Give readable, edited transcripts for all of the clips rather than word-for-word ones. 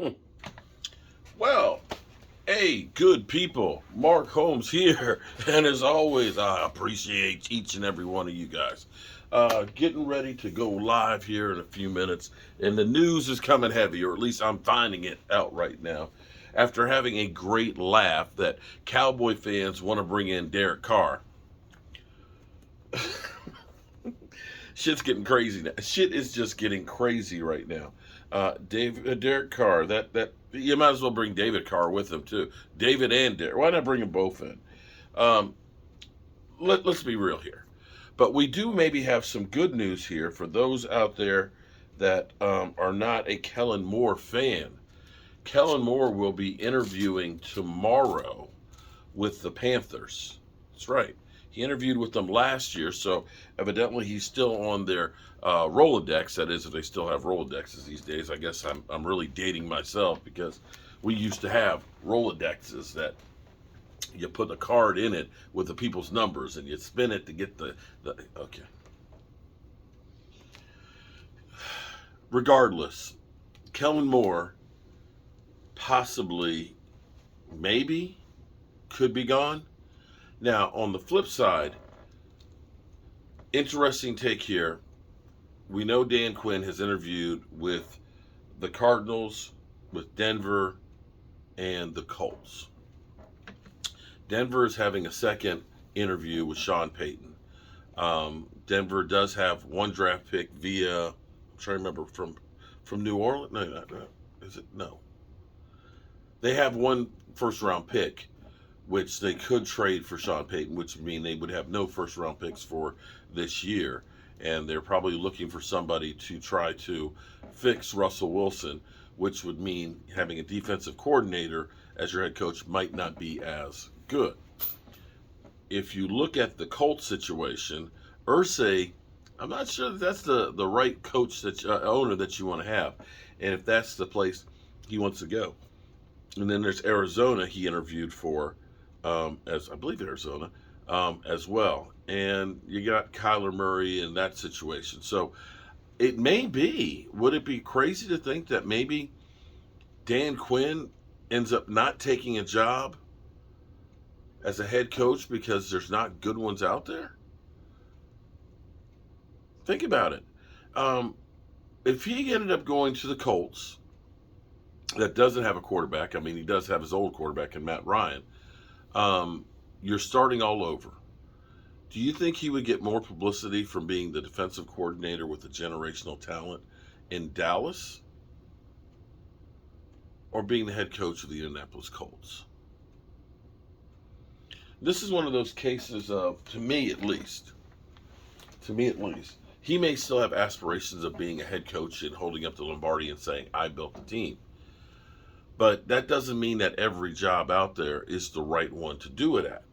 Hmm. Well, hey, good people. Mark Holmes here. And as always, I appreciate each and every one of you guys. Getting ready to go live here in a few minutes. And the news is coming heavy, or at least I'm finding it out right now. After having a great laugh that Cowboy fans want to bring in Derek Carr. Shit's getting crazy now. Shit is just getting crazy right now. Derek Carr. That you might as well bring David Carr with him too. David and Derek. Why not bring them both in? Um, let's be real here. But we do maybe have some good news here for those out there that are not a Kellen Moore fan. Kellen Moore will be interviewing tomorrow with the Panthers. That's right. He interviewed with them last year, so evidently he's still on their Rolodex. That is, if they still have Rolodexes these days. I guess I'm really dating myself because we used to have Rolodexes that you put a card in it with the people's numbers and you spin it to get the okay. Regardless, Kellen Moore possibly, maybe, could be gone. Now, on the flip side, interesting take here. We know Dan Quinn has interviewed with the Cardinals, with Denver, and the Colts. Denver is having a second interview with Sean Payton. Denver does have one draft pick via, I'm trying to remember, from New Orleans. No. Is it? No. They have one first round pick, which they could trade for Sean Payton, which would mean they would have no first round picks for this year. And they're probably looking for somebody to try to fix Russell Wilson, which would mean having a defensive coordinator as your head coach might not be as good. If you look at the Colts situation, Ursay, I'm not sure that's the right coach that owner that you want to have, and if that's the place he wants to go. And then there's Arizona he interviewed for, as I believe Arizona, as well. And you got Kyler Murray in that situation. So it may be, would it be crazy to think that maybe Dan Quinn ends up not taking a job as a head coach because there's not good ones out there? Think about it. Um, if he ended up going to the Colts, that doesn't have a quarterback. I mean, he does have his old quarterback in Matt Ryan. Um, you're starting all over. Do you think he would get more publicity from being the defensive coordinator with the generational talent in Dallas or being the head coach of the Indianapolis Colts? This is one of those cases of, to me at least, he may still have aspirations of being a head coach and holding up the Lombardi and saying, I built the team. But that doesn't mean that every job out there is the right one to do it at.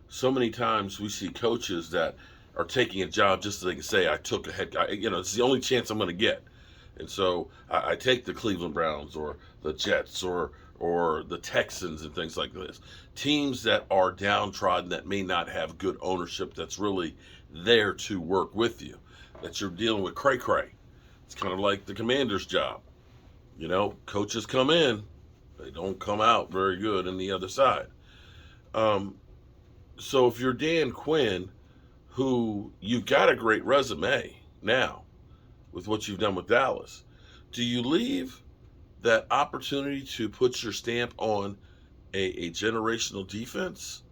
So many times we see coaches that are taking a job just so they can say, I took a head, it's the only chance I'm going to get. And so I take the Cleveland Browns or the Jets or the Texans and things like this. Teams that are downtrodden that may not have good ownership that's really there to work with you, that you're dealing with cray-cray. It's kind of like the commander's job. Coaches come in, they don't come out very good on the other side. Um, so if you're Dan Quinn, who you've got a great resume now with what you've done with Dallas, do you leave that opportunity to put your stamp on a generational defense,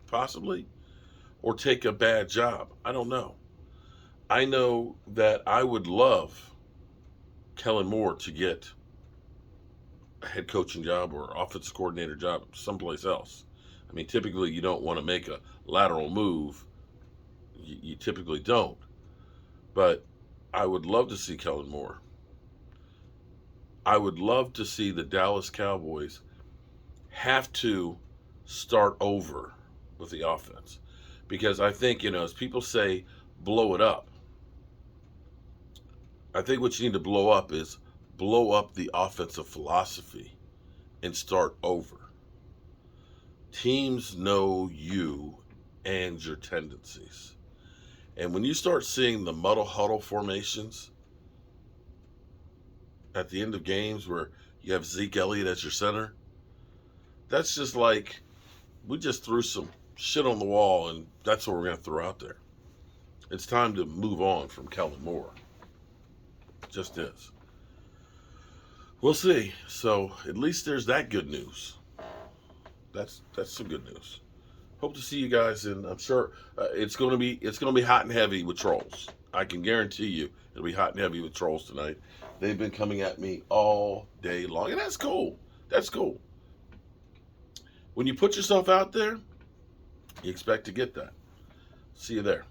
possibly, or take a bad job? I don't know. I know that I would love Kellen Moore to get a head coaching job or offensive coordinator job someplace else. I mean, typically you don't want to make a lateral move. You typically don't. But I would love to see Kellen Moore. I would love to see the Dallas Cowboys have to start over with the offense. Because I think, as people say, blow it up. I think what you need to blow up is blow up the offensive philosophy and start over. Teams know you and your tendencies. And when you start seeing the muddle huddle formations at the end of games where You have Zeke Elliott as your center. That's just like we just threw some shit on the wall, and that's what we're going to throw out there. It's time to move on from Kellen Moore. It just is. We'll see. So at least there's that good news. That's some good news. Hope to see you guys, and I'm sure it's going to be hot and heavy with trolls. I can guarantee you it'll be hot and heavy with trolls tonight. They've been coming at me all day long, and that's cool. That's cool. When you put yourself out there, you expect to get that. See you there.